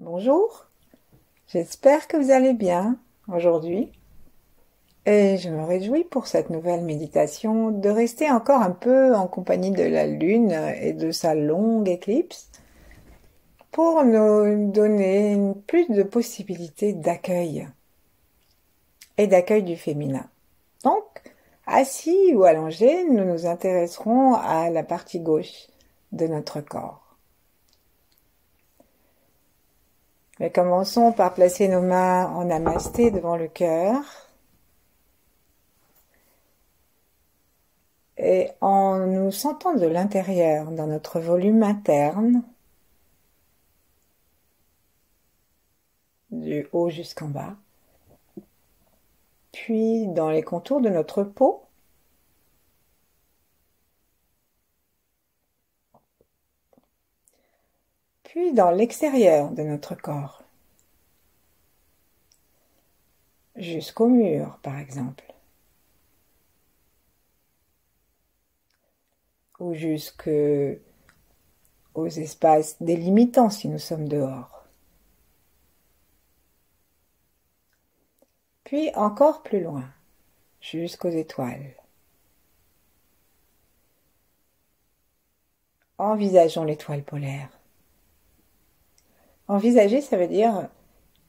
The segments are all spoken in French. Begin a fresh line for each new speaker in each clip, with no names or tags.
Bonjour, j'espère que vous allez bien aujourd'hui et je me réjouis pour cette nouvelle méditation de rester encore un peu en compagnie de la Lune et de sa longue éclipse pour nous donner plus de possibilités d'accueil et d'accueil du féminin. Donc, assis ou allongés, nous nous intéresserons à la partie gauche de notre corps. Mais commençons par placer nos mains en namasté devant le cœur. Et en nous sentant de l'intérieur, dans notre volume interne, du haut jusqu'en bas, puis dans les contours de notre peau, puis dans l'extérieur de notre corps, jusqu'au mur par exemple, ou jusqu'aux espaces délimitants si nous sommes dehors. Puis encore plus loin, jusqu'aux étoiles. Envisageons l'étoile polaire. Envisager, ça veut dire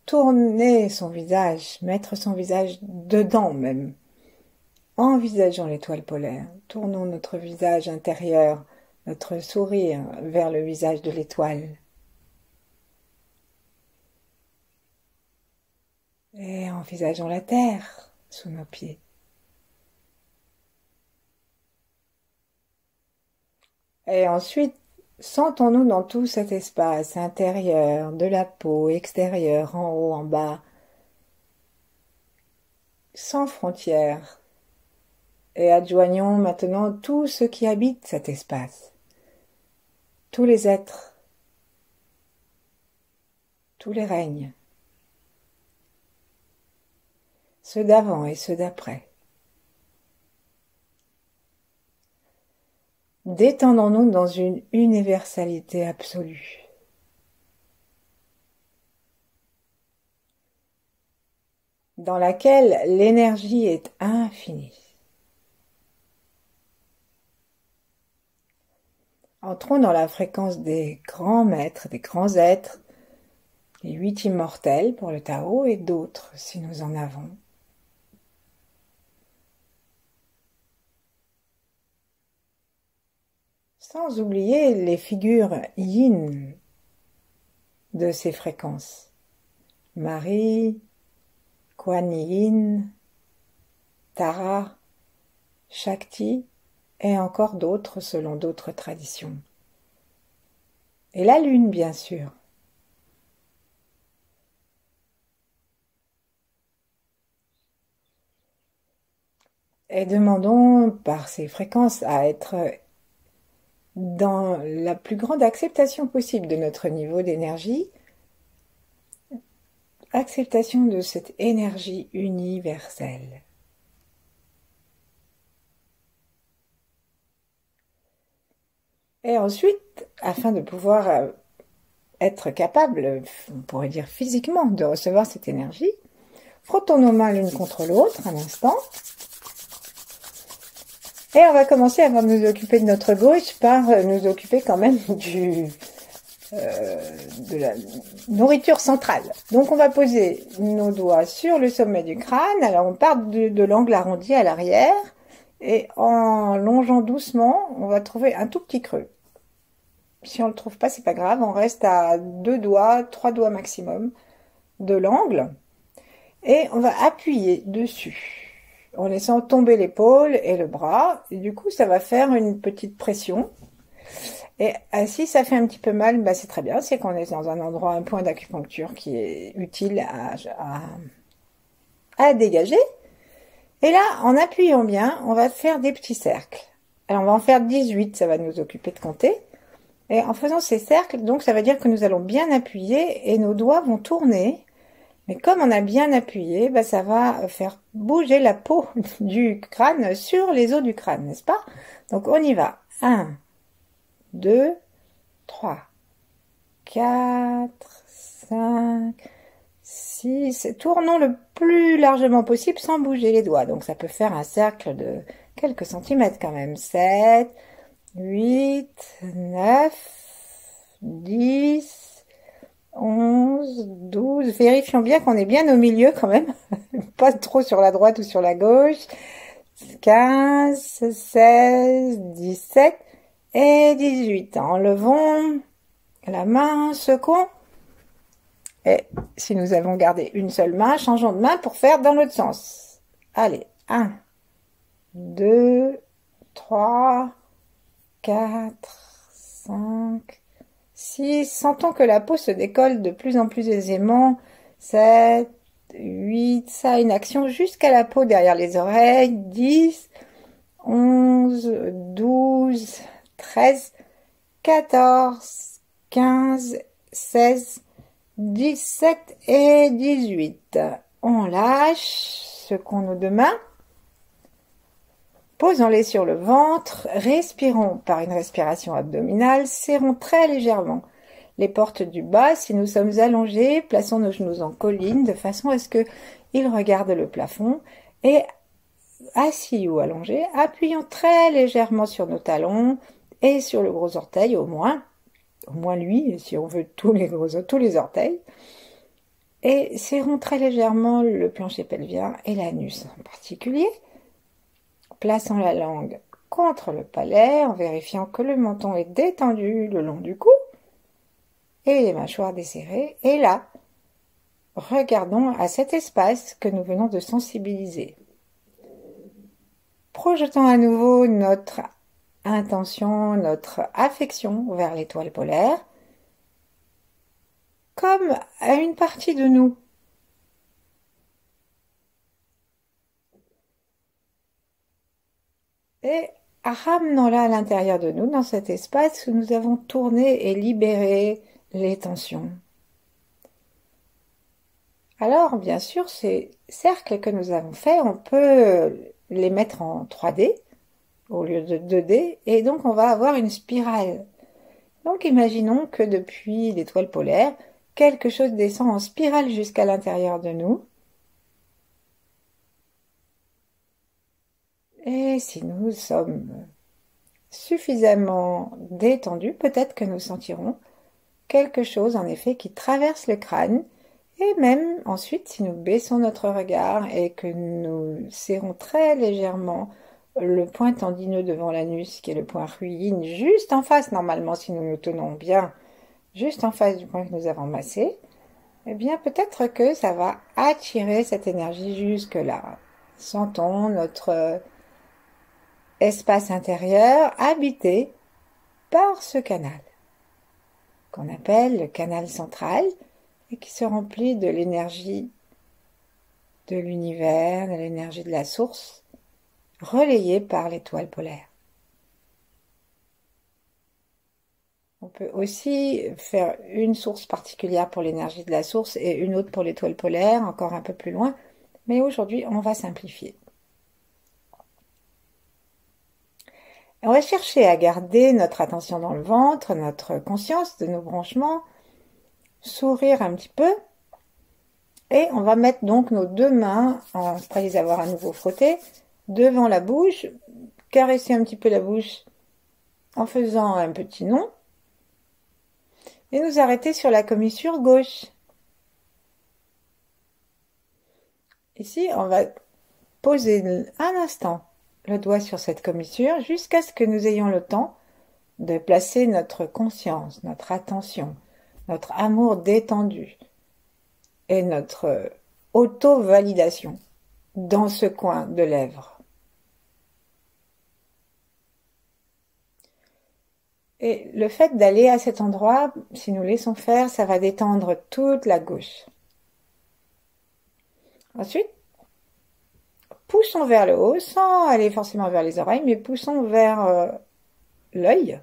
tourner son visage, mettre son visage dedans même. Envisageons l'étoile polaire. Tournons notre visage intérieur, notre sourire vers le visage de l'étoile. Et envisageons la terre sous nos pieds. Et ensuite, sentons-nous dans tout cet espace intérieur, de la peau, extérieur, en haut, en bas, sans frontières. Et adjoignons maintenant tout ce qui habite cet espace. Tous les êtres, tous les règnes, ceux d'avant et ceux d'après. Détendons-nous dans une universalité absolue. Dans laquelle l'énergie est infinie. Entrons dans la fréquence des grands maîtres, des grands êtres, les 8 immortels pour le Tao et d'autres si nous en avons. Sans oublier les figures yin de ces fréquences. Marie, Kuan Yin, Tara, Shakti et encore d'autres selon d'autres traditions. Et la lune, bien sûr. Et demandons par ces fréquences à être dans la plus grande acceptation possible de notre niveau d'énergie, acceptation de cette énergie universelle. Et ensuite, afin de pouvoir être capable, on pourrait dire physiquement, de recevoir cette énergie, frottons nos mains l'une contre l'autre un instant. Et on va commencer avant de nous occuper de notre gauche par nous occuper quand même de la nourriture centrale. Donc on va poser nos doigts sur le sommet du crâne. Alors on part de l'angle arrondi à l'arrière et en longeant doucement, on va trouver un tout petit creux. Si on ne le trouve pas, c'est pas grave, on reste à 2 doigts, 3 doigts maximum de l'angle et on va appuyer dessus en laissant tomber l'épaule et le bras. Et du coup, ça va faire une petite pression. Et si ça fait un petit peu mal, bah c'est très bien. C'est qu'on est dans un endroit, un point d'acupuncture qui est utile à dégager. Et là, en appuyant bien, on va faire des petits cercles. Alors, on va en faire 18, ça va nous occuper de compter. Et en faisant ces cercles, donc ça veut dire que nous allons bien appuyer et nos doigts vont tourner. Mais comme on a bien appuyé, bah ça va faire bouger la peau du crâne sur les os du crâne, n'est-ce pas? Donc on y va. 1, 2, 3, 4, 5, 6. Tournons le plus largement possible sans bouger les doigts. Donc ça peut faire un cercle de quelques centimètres quand même. 7, 8, 9, 10, 11, 12. Vérifions bien qu'on est bien au milieu quand même. Pas trop sur la droite ou sur la gauche. 15, 16, 17 et 18. Enlevons la main, secouons. Et si nous avons gardé une seule main, changeons de main pour faire dans l'autre sens. Allez, 1, 2, 3, 4, 5, 6. Sentons que la peau se décolle de plus en plus aisément. 7, 8, ça a une action jusqu'à la peau derrière les oreilles. 10, 11, 12, 13, 14, 15, 16, 17 et 18. On lâche, secouons nos mains. Posons-les sur le ventre, respirons par une respiration abdominale, serrons très légèrement les portes du bas. Si nous sommes allongés, plaçons nos genoux en colline de façon à ce qu'ils regardent le plafond et assis ou allongés, appuyons très légèrement sur nos talons et sur le gros orteil au moins lui, si on veut tous les orteils, et serrons très légèrement le plancher pelvien et l'anus en particulier. Plaçons la langue contre le palais en vérifiant que le menton est détendu le long du cou et les mâchoires desserrées. Et là, regardons à cet espace que nous venons de sensibiliser. Projetons à nouveau notre intention, notre affection vers l'étoile polaire, comme à une partie de nous. Et ramenons-la à l'intérieur de nous, dans cet espace où nous avons tourné et libéré les tensions. Alors, bien sûr, ces cercles que nous avons faits, on peut les mettre en 3D au lieu de 2D, et donc on va avoir une spirale. Donc imaginons que depuis l'étoile polaire, quelque chose descend en spirale jusqu'à l'intérieur de nous. Et si nous sommes suffisamment détendus, peut-être que nous sentirons quelque chose en effet qui traverse le crâne. Et même ensuite, si nous baissons notre regard et que nous serrons très légèrement le point tendineux devant l'anus, qui est le point ruine, juste en face normalement, si nous nous tenons bien, juste en face du point que nous avons massé, eh bien peut-être que ça va attirer cette énergie jusque-là. Sentons notre espace intérieur habité par ce canal, qu'on appelle le canal central, et qui se remplit de l'énergie de l'univers, de l'énergie de la source, relayée par l'étoile polaire. On peut aussi faire une source particulière pour l'énergie de la source et une autre pour l'étoile polaire, encore un peu plus loin, mais aujourd'hui on va simplifier. On va chercher à garder notre attention dans le ventre, notre conscience de nos branchements, sourire un petit peu, et on va mettre donc nos deux mains, après les avoir à nouveau frottées, devant la bouche, caresser un petit peu la bouche en faisant un petit nond, et nous arrêter sur la commissure gauche. Ici, on va poser un instant le doigt sur cette commissure jusqu'à ce que nous ayons le temps de placer notre conscience, notre attention, notre amour détendu et notre auto-validation dans ce coin de lèvres. Et le fait d'aller à cet endroit, si nous laissons faire, ça va détendre toute la gauche. Ensuite, poussons vers le haut, sans aller forcément vers les oreilles, mais poussons vers l'œil.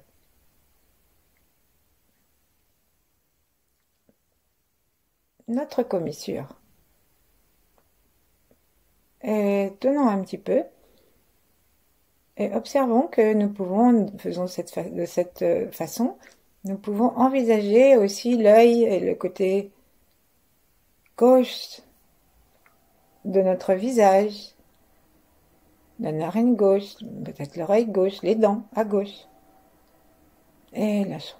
Notre commissure. Et tenons un petit peu. Et observons que nous pouvons, faisons de cette façon, nous pouvons envisager aussi l'œil et le côté gauche de notre visage, la narine gauche, peut-être l'oreille gauche, les dents à gauche. Et lâchons.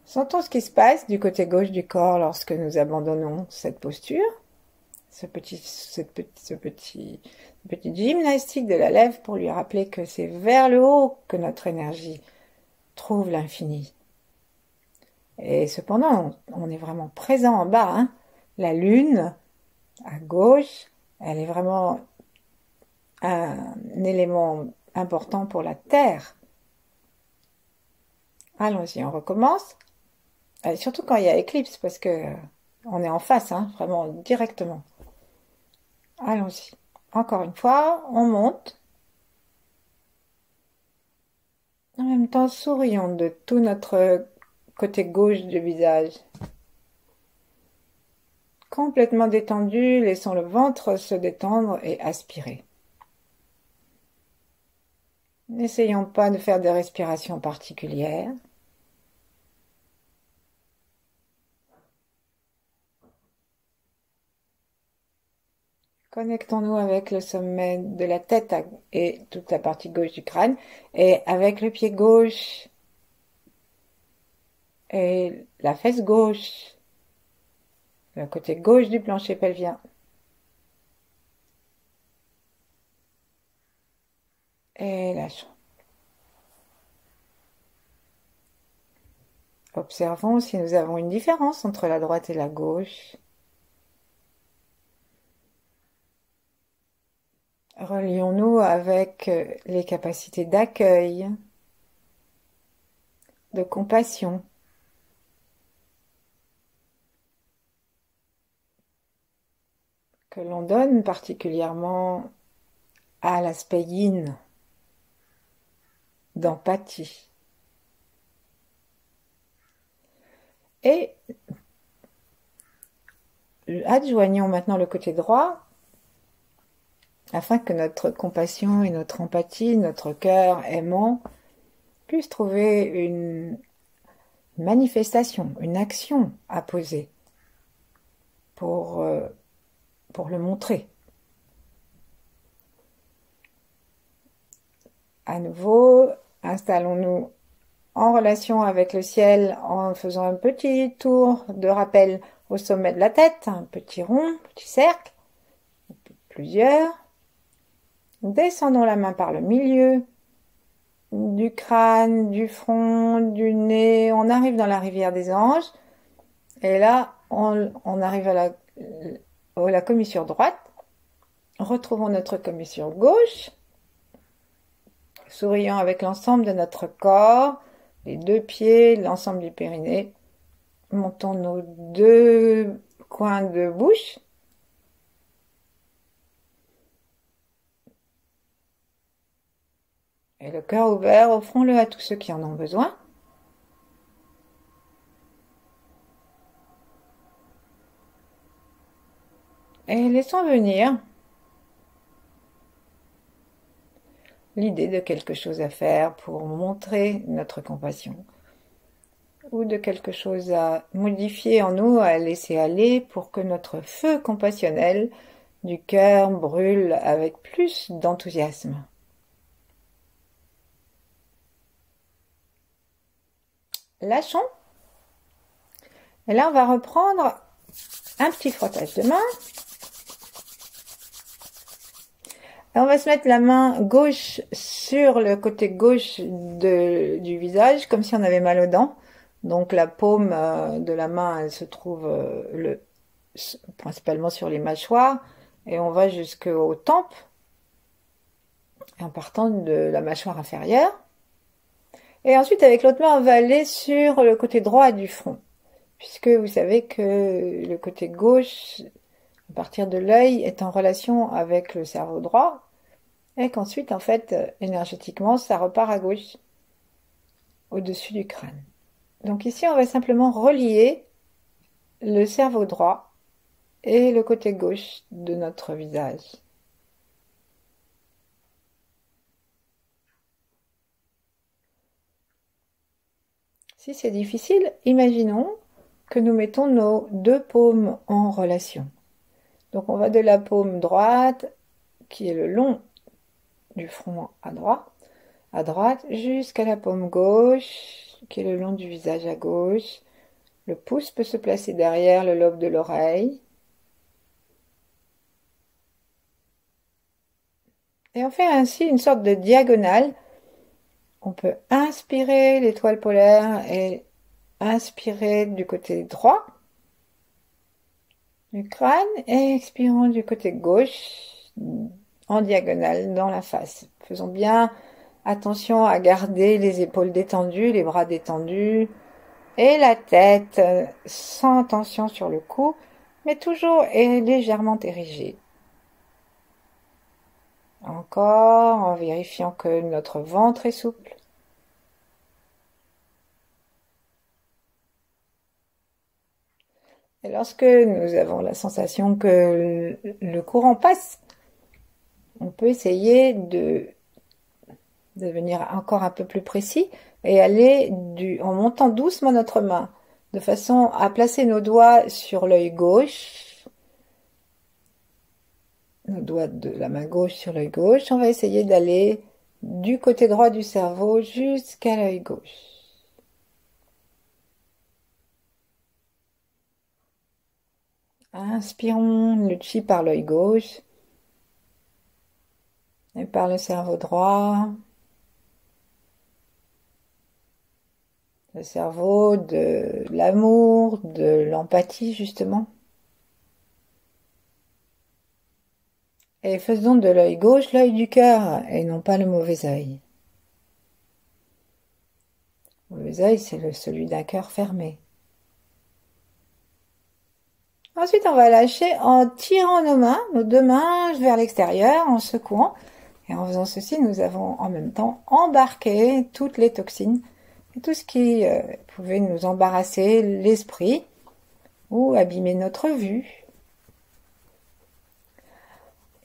Sentons ce qui se passe du côté gauche du corps lorsque nous abandonnons cette posture, cette petite gymnastique de la lèvre pour lui rappeler que c'est vers le haut que notre énergie trouve l'infini. Et cependant, on est vraiment présent en bas, hein. La lune, à gauche, elle est vraiment un élément important pour la Terre. Allons-y, on recommence. Surtout quand il y a éclipse, parce que on est en face, hein, vraiment directement. Allons-y. Encore une fois, on monte. En même temps, sourions de tout notre côté gauche du visage. Complètement détendu, laissons le ventre se détendre et aspirer. N'essayons pas de faire des respirations particulières. Connectons-nous avec le sommet de la tête et toute la partie gauche du crâne et avec le pied gauche et la fesse gauche, le côté gauche du plancher pelvien. Et lâchons. Observons si nous avons une différence entre la droite et la gauche. Relions-nous avec les capacités d'accueil, de compassion, que l'on donne particulièrement à l'aspect yin, d'empathie. Et adjoignons maintenant le côté droit afin que notre compassion et notre empathie, notre cœur aimant puissent trouver une manifestation, une action à poser pour le montrer. À nouveau, installons-nous en relation avec le ciel en faisant un petit tour de rappel au sommet de la tête, un petit rond, petit cercle, plusieurs. Descendons la main par le milieu, du crâne, du front, du nez. On arrive dans la rivière des anges. Et là, on arrive à la commissure droite. Retrouvons notre commissure gauche. Souriant avec l'ensemble de notre corps, les deux pieds, l'ensemble du périnée. Montons nos deux coins de bouche. Et le cœur ouvert, offrons-le à tous ceux qui en ont besoin. Et laissons venir l'idée de quelque chose à faire pour montrer notre compassion ou de quelque chose à modifier en nous, à laisser aller pour que notre feu compassionnel du cœur brûle avec plus d'enthousiasme. Lâchons. Et là, on va reprendre un petit frottage de main. Et on va se mettre la main gauche sur le côté gauche du visage, comme si on avait mal aux dents. Donc la paume de la main, elle se trouve principalement sur les mâchoires. Et on va jusqu'aux tempes, en partant de la mâchoire inférieure. Et ensuite, avec l'autre main, on va aller sur le côté droit du front. Puisque vous savez que le côté gauche, à partir de l'œil, est en relation avec le cerveau droit. Et qu'ensuite, en fait, énergétiquement, ça repart à gauche, au-dessus du crâne. Donc ici, on va simplement relier le cerveau droit et le côté gauche de notre visage. Si c'est difficile, imaginons que nous mettons nos deux paumes en relation. Donc on va de la paume droite, qui est le long du front à droite, jusqu'à la paume gauche, qui est le long du visage à gauche. Le pouce peut se placer derrière le lobe de l'oreille. Et on fait ainsi une sorte de diagonale. On peut inspirer l'étoile polaire et inspirer du côté droit du crâne et expirons du côté gauche en diagonale dans la face. Faisons bien attention à garder les épaules détendues, les bras détendus et la tête sans tension sur le cou, mais toujours légèrement érigée. Encore en vérifiant que notre ventre est souple. Et lorsque nous avons la sensation que le courant passe, on peut essayer de devenir encore un peu plus précis et aller en montant doucement notre main, de façon à placer nos doigts sur l'œil gauche, nos doigts de la main gauche sur l'œil gauche. On va essayer d'aller du côté droit du cerveau jusqu'à l'œil gauche. Inspirons le chi par l'œil gauche et par le cerveau droit. Le cerveau de l'amour, de l'empathie justement. Et faisons de l'œil gauche l'œil du cœur et non pas le mauvais œil. Le mauvais œil, c'est celui d'un cœur fermé. Ensuite, on va lâcher en tirant nos deux mains vers l'extérieur, en secouant. Et en faisant ceci, nous avons en même temps embarqué toutes les toxines et tout ce qui pouvait nous embarrasser l'esprit ou abîmer notre vue.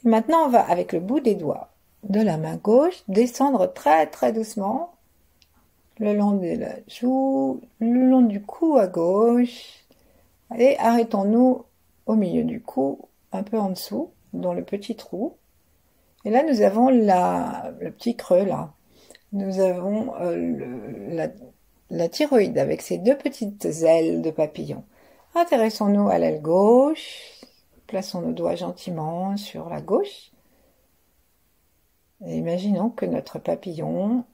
Et maintenant, on va, avec le bout des doigts de la main gauche, descendre très très doucement le long de la joue, le long du cou à gauche. Et arrêtons-nous au milieu du cou, un peu en dessous, dans le petit trou. Et là, nous avons le petit creux, là. Nous avons la thyroïde avec ses deux petites ailes de papillon. Intéressons-nous à l'aile gauche. Plaçons nos doigts gentiment sur la gauche. Et imaginons que notre papillon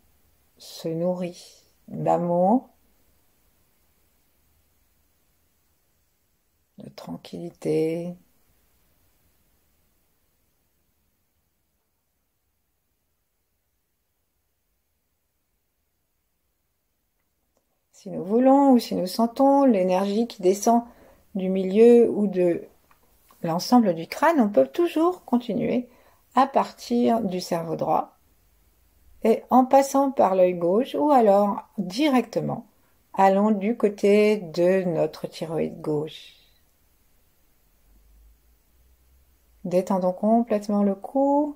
se nourrit d'amour, de tranquillité. Si nous voulons ou si nous sentons l'énergie qui descend du milieu ou de l'ensemble du crâne, on peut toujours continuer à partir du cerveau droit et en passant par l'œil gauche ou alors directement allons du côté de notre thyroïde gauche. Détendons complètement le cou.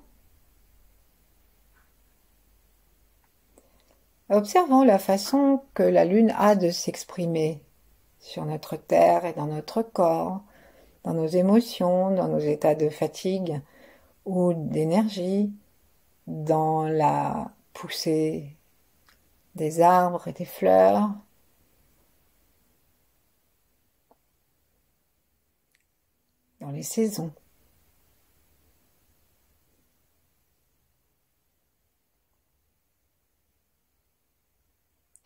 Observons la façon que la lune a de s'exprimer sur notre terre et dans notre corps, dans nos émotions, dans nos états de fatigue ou d'énergie, dans la poussée des arbres et des fleurs. Dans les saisons.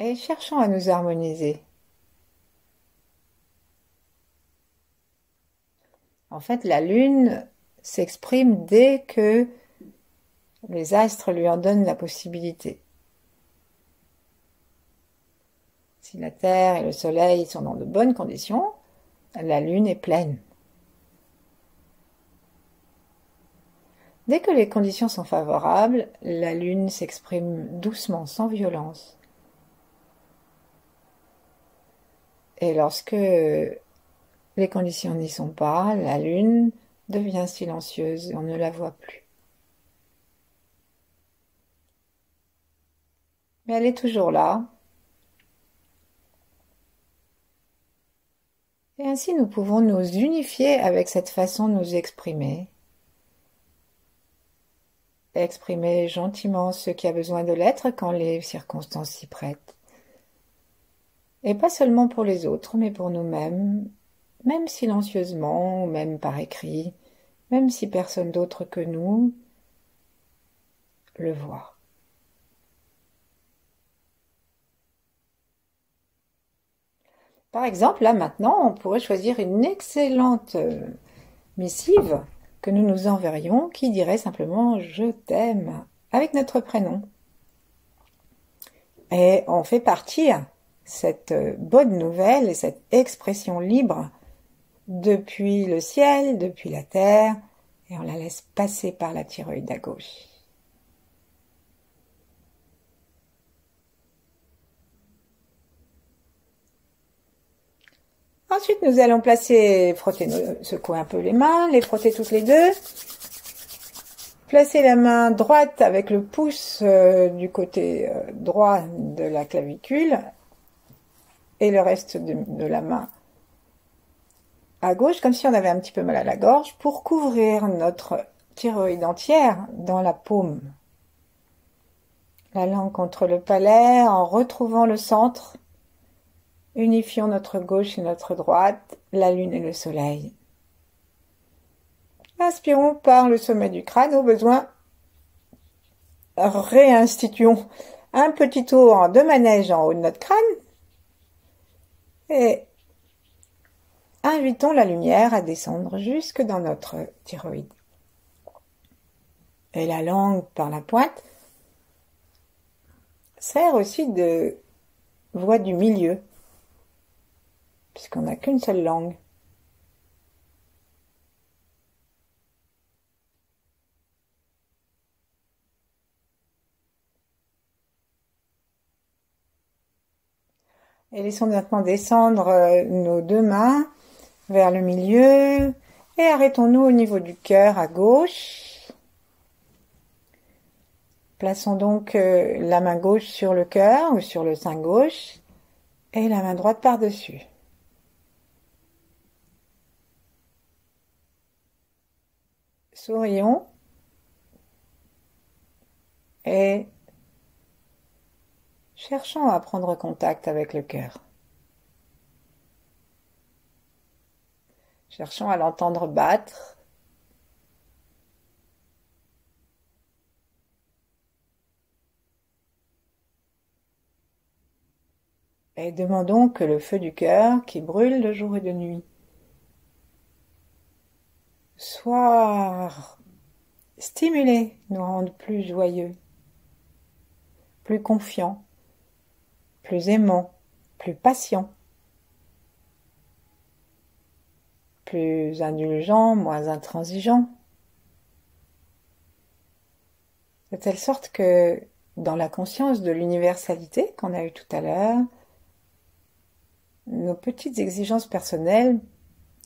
Et cherchons à nous harmoniser. En fait, la lune s'exprime dès que les astres lui en donnent la possibilité. Si la Terre et le Soleil sont dans de bonnes conditions, la lune est pleine. Dès que les conditions sont favorables, la lune s'exprime doucement, sans violence. Et lorsque les conditions n'y sont pas, la lune devient silencieuse et on ne la voit plus. Mais elle est toujours là. ainsi, nous pouvons nous unifier avec cette façon de nous exprimer. Exprimer gentiment ce qui a besoin de l'être quand les circonstances s'y prêtent. Et pas seulement pour les autres, mais pour nous-mêmes, même silencieusement, ou même par écrit, même si personne d'autre que nous le voit. Par exemple, là maintenant, on pourrait choisir une excellente missive que nous nous enverrions qui dirait simplement « Je t'aime » avec notre prénom. Et on fait partir cette bonne nouvelle et cette expression libre depuis le ciel, depuis la terre, et on la laisse passer par la thyroïde à gauche. Ensuite, nous allons secouer un peu les mains, les frotter toutes les deux. Placer la main droite avec le pouce du côté droit de la clavicule et le reste de la main à gauche, comme si on avait un petit peu mal à la gorge, pour couvrir notre thyroïde entière dans la paume. La langue contre le palais, en retrouvant le centre. Unifions notre gauche et notre droite, la lune et le soleil. Inspirons par le sommet du crâne, au besoin. Réinstituons un petit tour de manège en haut de notre crâne. Et invitons la lumière à descendre jusque dans notre thyroïde. Et la langue par la pointe sert aussi de voie du milieu, puisqu'on n'a qu'une seule langue. Et laissons maintenant descendre nos deux mains vers le milieu et arrêtons-nous au niveau du cœur à gauche. Plaçons donc la main gauche sur le cœur ou sur le sein gauche et la main droite par-dessus. Sourions et cherchons à prendre contact avec le cœur. Cherchons à l'entendre battre. Et demandons que le feu du cœur, qui brûle de jour et de nuit, soit stimulé, nous rende plus joyeux, plus confiants, plus aimants, plus patients, plus indulgents, moins intransigeants, de telle sorte que dans la conscience de l'universalité qu'on a eue tout à l'heure, nos petites exigences personnelles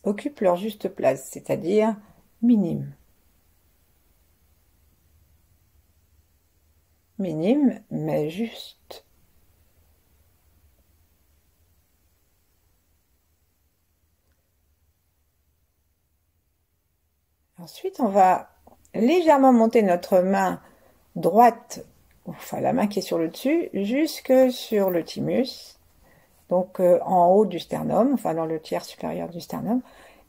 occupent leur juste place, c'est-à-dire minimes. Minimes, mais justes. Ensuite, on va légèrement monter notre main droite, enfin la main qui est sur le dessus, jusque sur le thymus, donc en haut du sternum, enfin dans le tiers supérieur du sternum,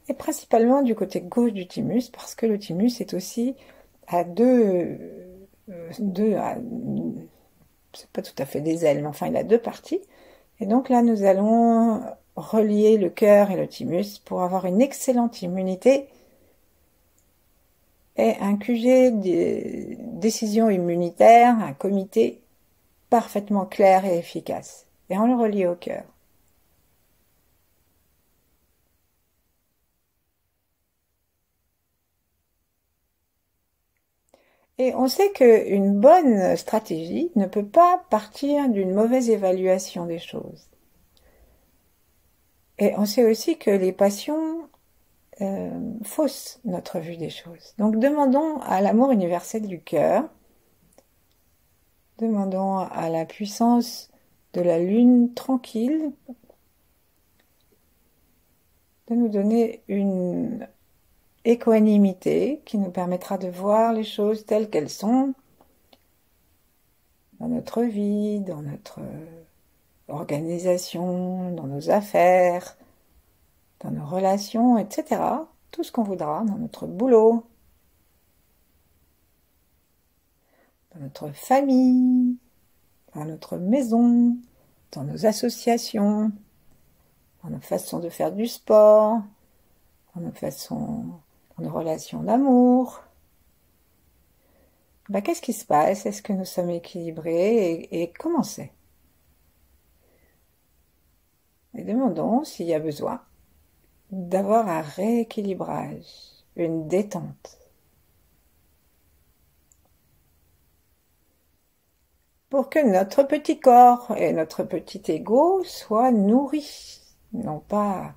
et principalement du côté gauche du thymus, parce que le thymus est aussi à c'est pas tout à fait des ailes, mais enfin il a deux parties, et donc là nous allons relier le cœur et le thymus pour avoir une excellente immunité et un QG de décision immunitaire, un comité parfaitement clair et efficace. Et on le relie au cœur. Et on sait qu'une bonne stratégie ne peut pas partir d'une mauvaise évaluation des choses. Et on sait aussi que les passions faussent notre vue des choses. Donc demandons à l'amour universel du cœur, demandons à la puissance de la lune tranquille de nous donner une équanimité qui nous permettra de voir les choses telles qu'elles sont dans notre vie, dans notre organisation, dans nos affaires, dans nos relations, etc. Tout ce qu'on voudra, dans notre boulot, dans notre famille, dans notre maison, dans nos associations, dans nos façons de faire du sport, dans dans nos relations d'amour. Qu'est-ce qui se passe? Est-ce que nous sommes équilibrés et comment c'est? Et demandons s'il y a besoin d'avoir un rééquilibrage, une détente, pour que notre petit corps et notre petit ego soient nourris, non pas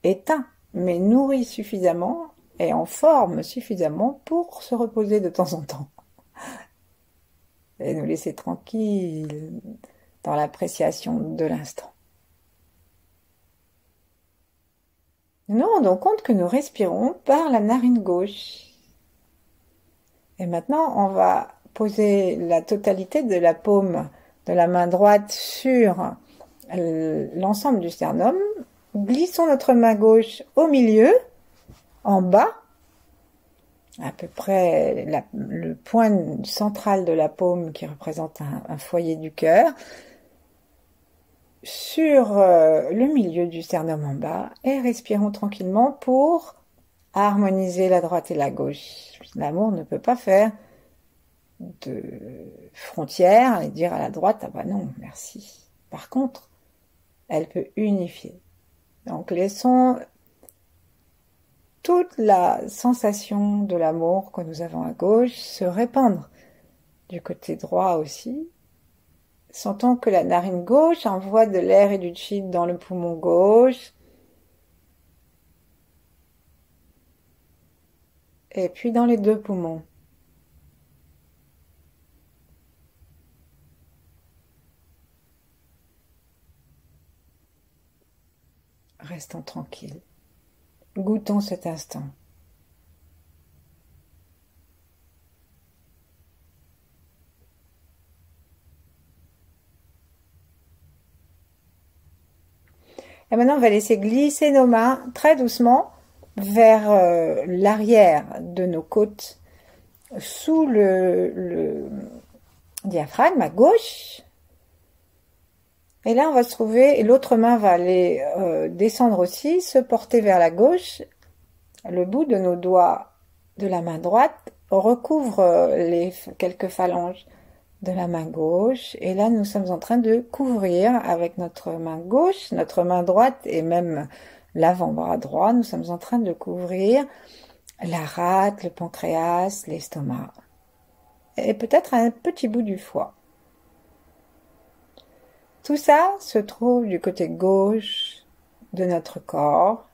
éteints, mais nourris suffisamment et en forme suffisamment pour se reposer de temps en temps et nous laisser tranquilles dans l'appréciation de l'instant. Nous nous rendons compte que nous respirons par la narine gauche. Et maintenant, on va poser la totalité de la paume de la main droite sur l'ensemble du sternum. Glissons notre main gauche au milieu, en bas, à peu près le point central de la paume qui représente un foyer du cœur, sur le milieu du sternum en bas, et respirons tranquillement pour harmoniser la droite et la gauche. L'amour ne peut pas faire de frontières et dire à la droite « Ah bah non, merci ». Par contre, elle peut unifier. Donc laissons toute la sensation de l'amour que nous avons à gauche se répandre du côté droit aussi. Sentons que la narine gauche envoie de l'air et du chi dans le poumon gauche. Et puis dans les deux poumons. Restons tranquilles. Goûtons cet instant. Et maintenant, on va laisser glisser nos mains très doucement vers l'arrière de nos côtes, sous le diaphragme à gauche. Et là, on va se trouver, et l'autre main va aller descendre aussi, se porter vers la gauche. Le bout de nos doigts de la main droite recouvre les quelques phalanges de la main gauche. Et là, nous sommes en train de couvrir avec notre main gauche, notre main droite et même l'avant-bras droit. Nous sommes en train de couvrir la rate, le pancréas, l'estomac et peut-être un petit bout du foie. Tout ça se trouve du côté gauche de notre corps,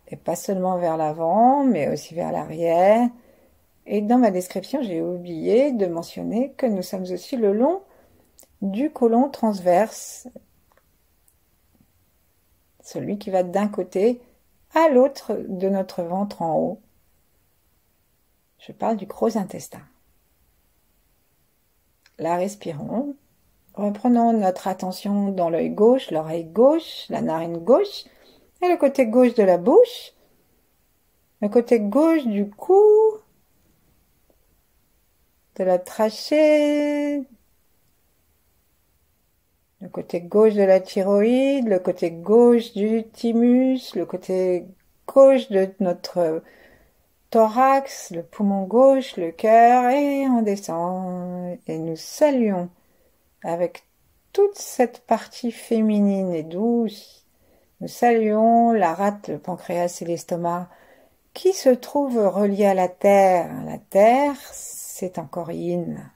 et pas seulement vers l'avant, mais aussi vers l'arrière. Et dans ma description, j'ai oublié de mentionner que nous sommes aussi le long du côlon transverse, celui qui va d'un côté à l'autre de notre ventre en haut. Je parle du gros intestin. Là, respirons. Reprenons notre attention dans l'œil gauche, l'oreille gauche, la narine gauche, et le côté gauche de la bouche, le côté gauche du cou, de la trachée, le côté gauche de la thyroïde, le côté gauche du thymus, le côté gauche de notre thorax, le poumon gauche, le cœur, et on descend, et nous saluons avec toute cette partie féminine et douce. Nous saluons la rate, le pancréas et l'estomac qui se trouvent reliés à la terre. La terre, c'est encore yin.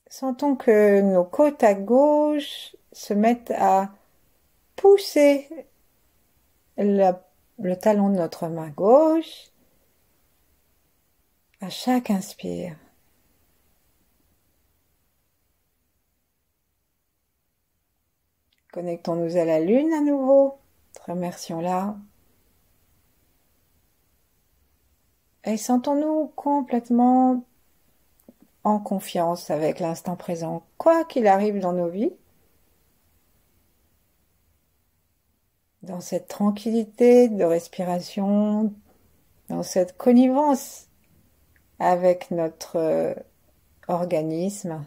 Sentons que nos côtes à gauche se mettent à pousser le talon de notre main gauche à chaque inspire. Connectons-nous à la Lune à nouveau. Remercions-la. Et sentons-nous complètement en confiance avec l'instant présent, quoi qu'il arrive dans nos vies, dans cette tranquillité de respiration, dans cette connivence avec notre organisme.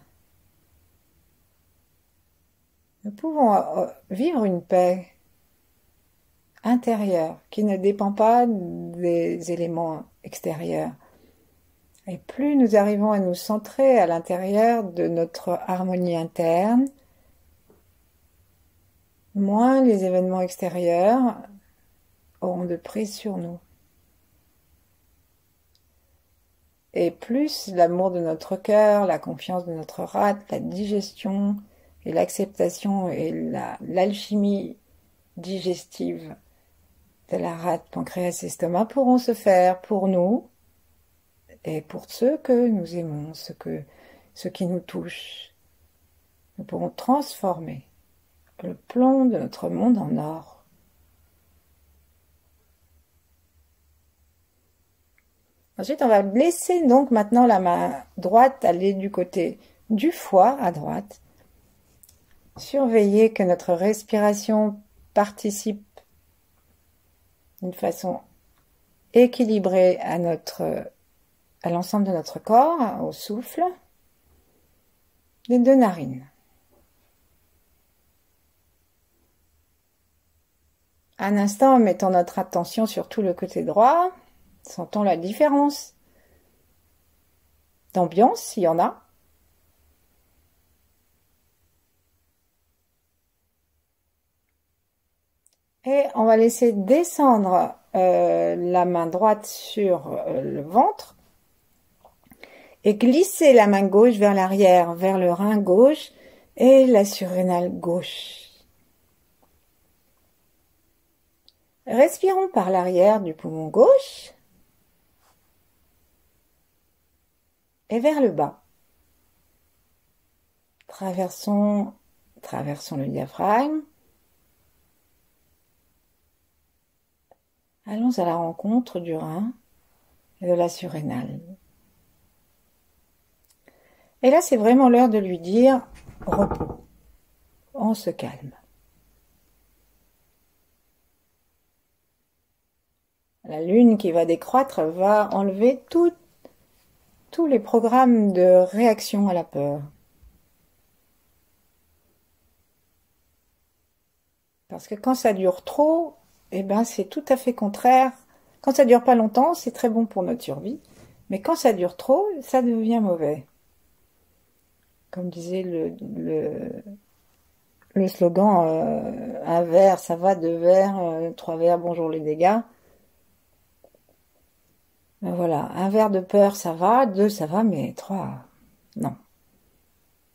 Nous pouvons vivre une paix intérieure qui ne dépend pas des éléments extérieurs. Et plus nous arrivons à nous centrer à l'intérieur de notre harmonie interne, moins les événements extérieurs auront de prise sur nous. Et plus l'amour de notre cœur, la confiance de notre rate, la digestion et l'acceptation et l'alchimie digestive de la rate, pancréas, estomac pourront se faire pour nous et pour ceux que nous aimons, ceux qui nous touchent. Nous pourrons transformer le plomb de notre monde en or. Ensuite, on va laisser donc maintenant la main droite aller du côté du foie à droite. Surveiller que notre respiration participe d'une façon équilibrée à l'ensemble de notre corps, au souffle des deux narines. Un instant, mettons notre attention sur tout le côté droit. Sentons la différence d'ambiance, s'il y en a. Et on va laisser descendre la main droite sur le ventre et glisser la main gauche vers l'arrière, vers le rein gauche et la surrénale gauche. Respirons par l'arrière du poumon gauche et vers le bas. Traversons le diaphragme. Allons à la rencontre du rein et de la surrénale. Et là, c'est vraiment l'heure de lui dire repos. On se calme. La lune qui va décroître va enlever tous les programmes de réaction à la peur. Parce que quand ça dure trop, eh ben c'est tout à fait contraire. Quand ça dure pas longtemps, c'est très bon pour notre survie. Mais quand ça dure trop, ça devient mauvais. Comme disait le slogan, un verre, ça va, deux verres, trois verres, bonjour les dégâts. Ben voilà, un verre de peur, ça va, deux, ça va, mais trois, non.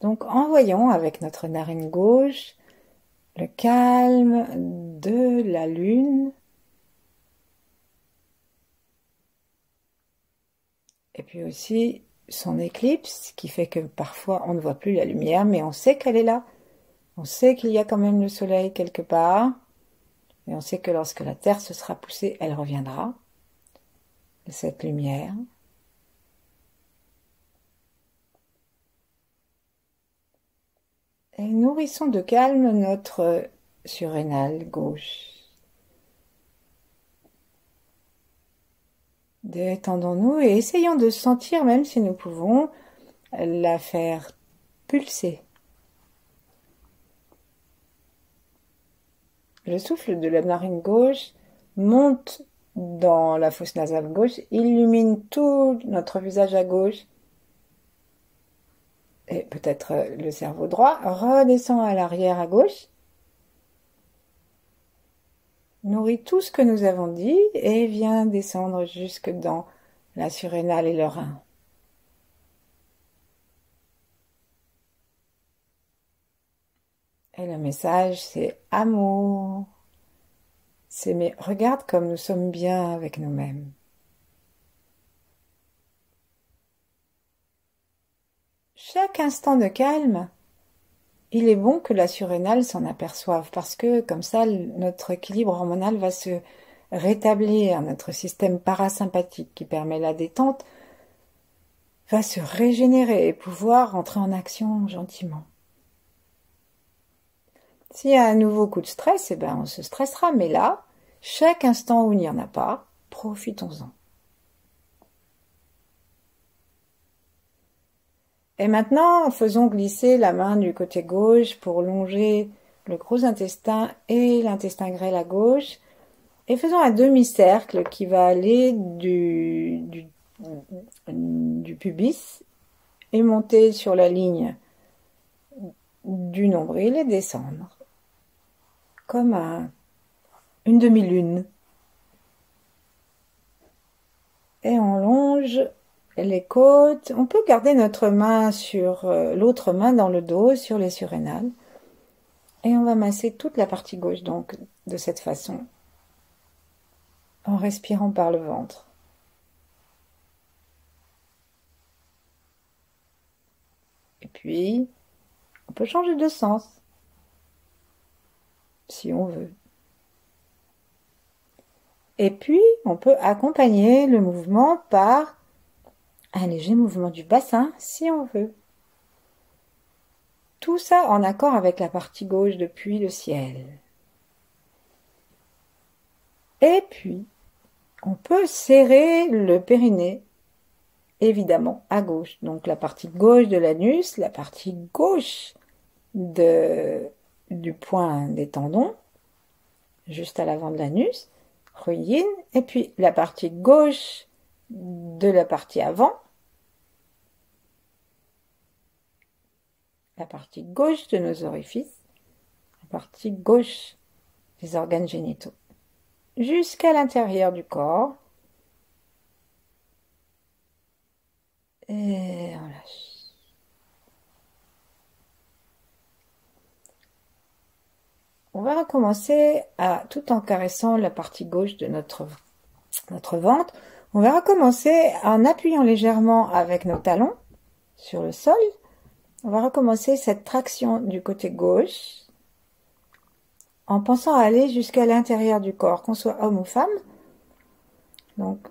Donc, envoyons avec notre narine gauche le calme de la lune. Et puis aussi son éclipse, qui fait que parfois on ne voit plus la lumière, mais on sait qu'elle est là. On sait qu'il y a quand même le soleil quelque part. Et on sait que lorsque la Terre se sera poussée, elle reviendra, cette lumière. Et nourrissons de calme notre surrénale gauche. Détendons-nous et essayons de sentir, même si nous pouvons, la faire pulser. Le souffle de la narine gauche monte dans la fosse nasale gauche, illumine tout notre visage à gauche et peut-être le cerveau droit, redescend à l'arrière à gauche, nourrit tout ce que nous avons dit et vient descendre jusque dans la surrénale et le rein. Et le message, c'est amour. C'est mais regarde comme nous sommes bien avec nous-mêmes. Chaque instant de calme il est bon que la surrénale s'en aperçoive parce que comme ça, notre équilibre hormonal va se rétablir, notre système parasympathique qui permet la détente va se régénérer et pouvoir entrer en action gentiment. S'il y a un nouveau coup de stress, eh ben on se stressera, mais là, chaque instant où il n'y en a pas, profitons-en. Et maintenant, faisons glisser la main du côté gauche pour longer le gros intestin et l'intestin grêle à gauche. Et faisons un demi-cercle qui va aller du pubis et monter sur la ligne du nombril et descendre. Comme une demi-lune. Et on longe les côtes. On peut garder notre main sur l'autre main dans le dos, sur les surrénales. Et on va masser toute la partie gauche, donc, de cette façon. En respirant par le ventre. Et puis, on peut changer de sens. Si on veut. Et puis, on peut accompagner le mouvement par un léger mouvement du bassin, si on veut. Tout ça en accord avec la partie gauche depuis le ciel. Et puis, on peut serrer le périnée, évidemment, à gauche. Donc la partie gauche de l'anus, la partie gauche du point des tendons, juste à l'avant de l'anus, Ruyin, et puis la partie gauche de la partie avant, la partie gauche de nos orifices, la partie gauche des organes génitaux, jusqu'à l'intérieur du corps. Et on lâche. On va recommencer tout en caressant la partie gauche de notre ventre. On va recommencer en appuyant légèrement avec nos talons sur le sol. On va recommencer cette traction du côté gauche en pensant à aller jusqu'à l'intérieur du corps, qu'on soit homme ou femme. Donc,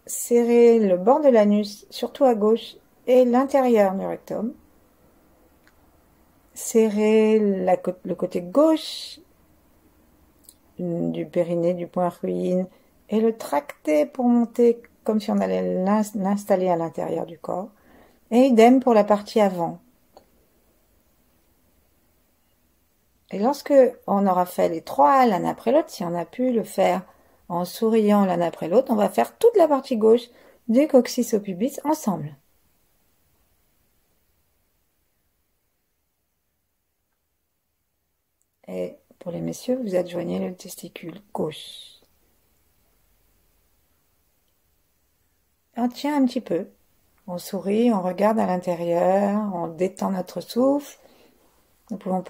serrer le bord de l'anus, surtout à gauche, et l'intérieur du rectum. Serrer le côté gauche du périnée, du point ruine, et le tracter pour monter comme si on allait l'installer à l'intérieur du corps. Et idem pour la partie avant. Et lorsque on aura fait les trois l'un après l'autre, si on a pu le faire en souriant l'un après l'autre, on va faire toute la partie gauche du coccyx au pubis ensemble. Et pour les messieurs, vous adjoignez le testicule gauche. On tient un petit peu. On sourit, on regarde à l'intérieur, on détend notre souffle. Nous pouvons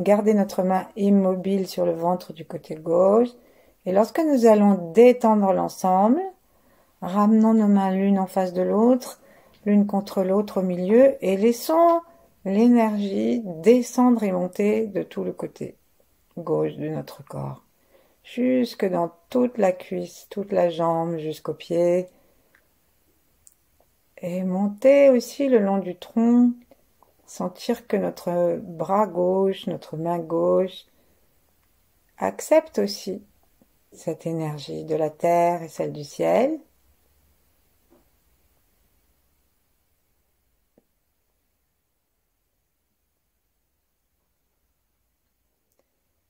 garder notre main immobile sur le ventre du côté gauche. Et lorsque nous allons détendre l'ensemble, ramenons nos mains l'une en face de l'autre, l'une contre l'autre au milieu, et laissons l'énergie descendre et monter de tout le côté gauche de notre corps, jusque dans toute la cuisse, toute la jambe, jusqu'au pied, et monter aussi le long du tronc, sentir que notre bras gauche, notre main gauche accepte aussi cette énergie de la terre et celle du ciel.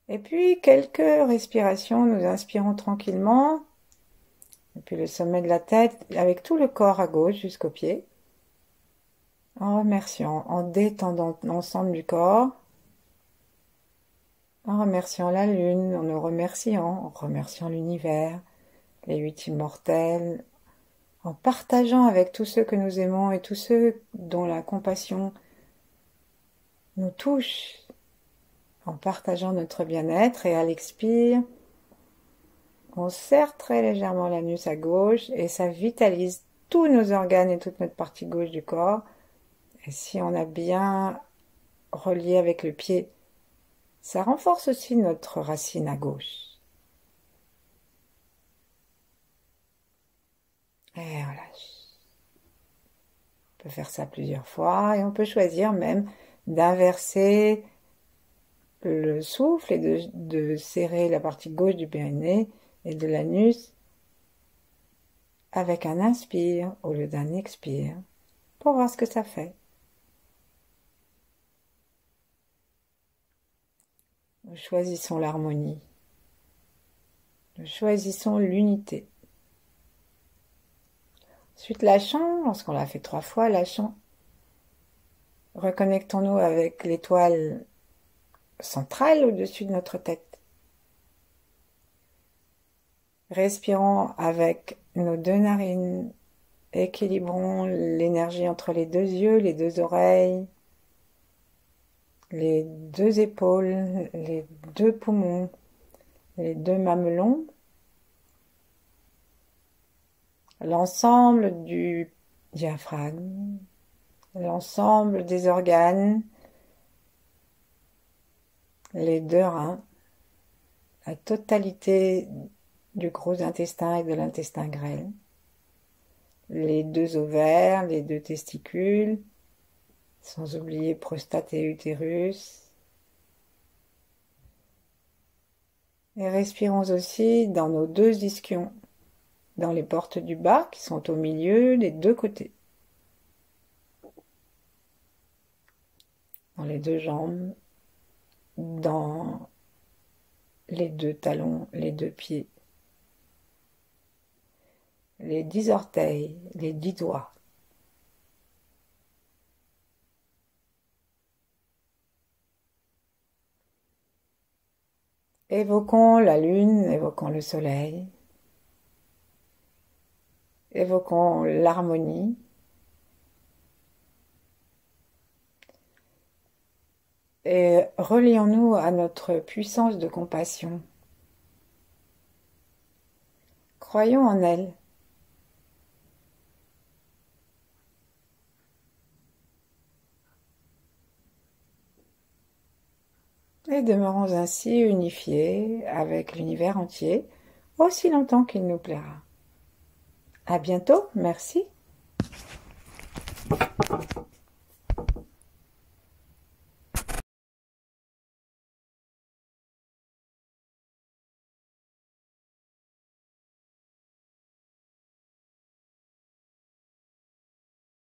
Et puis quelques respirations, nous inspirons tranquillement, depuis le sommet de la tête, avec tout le corps à gauche jusqu'aux pieds, en remerciant, en détendant l'ensemble du corps, en remerciant la lune, en nous remerciant, en remerciant l'univers, les 8 immortels, en partageant avec tous ceux que nous aimons et tous ceux dont la compassion nous touche, en partageant notre bien-être, et à l'expire, on serre très légèrement l'anus à gauche et ça vitalise tous nos organes et toute notre partie gauche du corps. Et si on a bien relié avec le pied, ça renforce aussi notre racine à gauche. Et on lâche. On peut faire ça plusieurs fois et on peut choisir même d'inverser le souffle et de serrer la partie gauche du périnée et de l'anus avec un inspire au lieu d'un expire pour voir ce que ça fait. Nous choisissons l'harmonie. Nous choisissons l'unité. Ensuite, lâchons, lorsqu'on l'a fait 3 fois, lâchons. Reconnectons-nous avec l'étoile centrale au-dessus de notre tête. Respirons avec nos 2 narines. Équilibrons l'énergie entre les 2 yeux, les 2 oreilles, les 2 épaules, les 2 poumons, les 2 mamelons, l'ensemble du diaphragme, l'ensemble des organes, les 2 reins, la totalité du gros intestin et de l'intestin grêle, les 2 ovaires, les 2 testicules, sans oublier prostate et utérus. Et respirons aussi dans nos 2 ischions, dans les portes du bas qui sont au milieu des 2 côtés, dans les 2 jambes, dans les 2 talons, les 2 pieds, les 10 orteils, les 10 doigts. Évoquons la lune, évoquons le soleil, évoquons l'harmonie. Et relions-nous à notre puissance de compassion. Croyons en elle. Et demeurons ainsi unifiés avec l'univers entier, aussi longtemps qu'il nous plaira. À bientôt, merci.